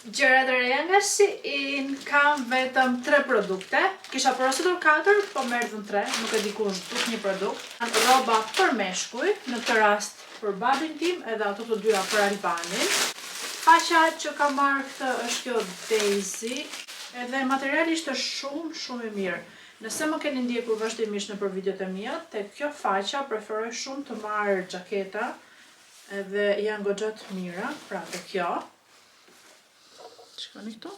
Gjërat e reja nga Shein kam vetëm 3 produkte. Kisha porositur 4, po merrën 3, nuk e di kush duk një produkt. Rroba për meshkuj, në këtë rast për babin tim, edhe ato të dyra për Albanin. Faqa që kam marrë këtë është kjo Daisy, edhe materiali ishte shumë i mirë. Nëse më keni ndjekur vazhdimisht nëpër videot e mia, te kjo faqa preferoj shumë të marr xhaketa, edhe janë goxha të mira, pra te kjo. Shikoni këtu.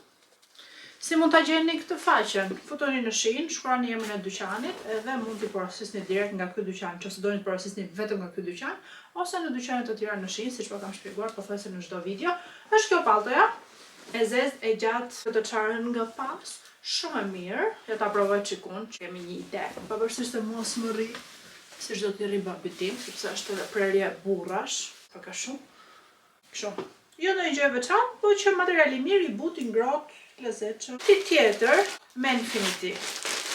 Si mund ta gjeni këtë faqen? Futoni në Shein, shkruani emrin e dyqanit, edhe mund t'i porosisni direkt nga ky dyqan, nëse doni të porosisni vetëm nga ky dyqan, ose në dyqanet të tjera në Shein, siç po kam shpjeguar pothuajse në çdo video. Është kjo palltoja, e zezë, e gjatë, të çarën nga pas. Shumë e mirë, ja ta provoj çikun, që kemi një ide. Pavarësisht se mos më rri, siç do t'i rri babit tim, sepse është edhe prerje burrash, pak a shumë. Kështu. Jo ndonjë gjë e veçantë, po që materiali mirë, i butë, i ngrohtë, lezetshëm. Ti tjetër me Infinity.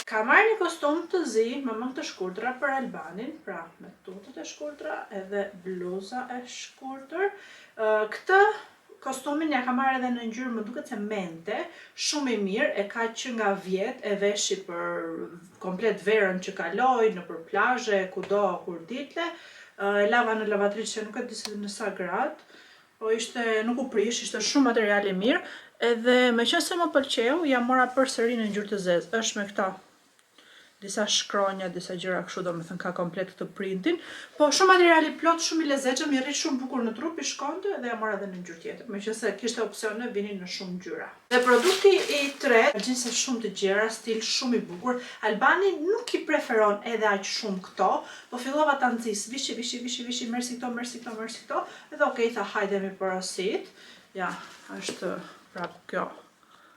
Ka marrë një kostum të zi me mëngë të shkurtra për Albanin, pra me tutët e shkurtra edhe bluza e shkurtër. Këtë kostumin ja ka marrë edhe në ngjyrë më duket se mente, shumë i mirë, e ka që nga vjet, e veshi për komplet verën që kaloj, nëpër plazhe, kudo kur ditle. E lava në lavatriç që nuk e di se në sa grad, po ishte nuk u prish, ishte shumë material i mirë, edhe meqense më pëlqeu, ja mora përsëri në ngjyrë të zezë. Është me këta disa shkronja, disa gjëra kështu, domethënë ka komplet këtë printin, po shumë material i plot, shumë i lezetshëm, i rrit shumë bukur në trup, i shkonte dhe ja mora edhe në ngjyrë tjetër. Meqense kishte opsione, vinin në shumë ngjyra. Dhe produkti i tretë, gjinse shumë të gjera, stil shumë i bukur. Albani nuk i preferon edhe aq shumë këto, po fillova ta nxis, vishi, mersi këto, edhe okay, tha hajde mi porosit. Ja, është prap kjo.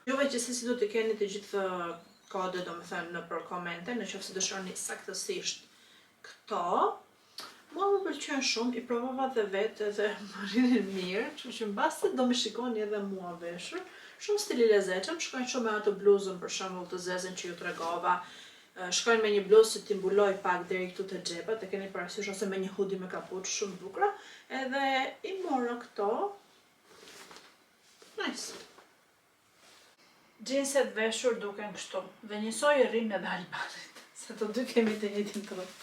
Juve gjithsesi do të keni të gjithë kode, do më thënë, në për komente, në qoftë se dëshironi saktësisht këto. Mua më pëlqen shumë, i provova dhe vetë edhe më rinin mirë, që mbasi do më shikoni edhe mua veshur. Shumë stili lezetshëm, shkojnë shumë me atë bluzën për shembull të zezën që ju tregova. Shkojnë me një bluzë që t'i mbuloj pak deri këtu te xhepat, e keni parasysh, ose me një hudi me kapuç shumë bukura. Edhe i mora këto. Nice. Gjinset veshur duken kështu, dhe njësoj e rrim edhe Albanit, se të dy kemi të njëjtin trup.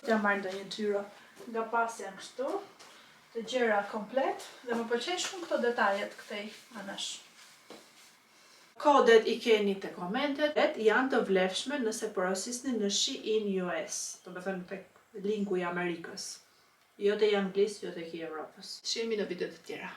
Ja marrë ndonjë ngjyrë nga pas janë kështu, të gjera komplet, dhe më pëlqejnë shumë këto detajet këtej anash. Kodet i keni te komentet, janë të vlefshme nëse porosisni në Shein US, do të thënë tek linku i Amerikës, jo te Anglisë, jo tek i Evropës. Shihemi në videot të tjera.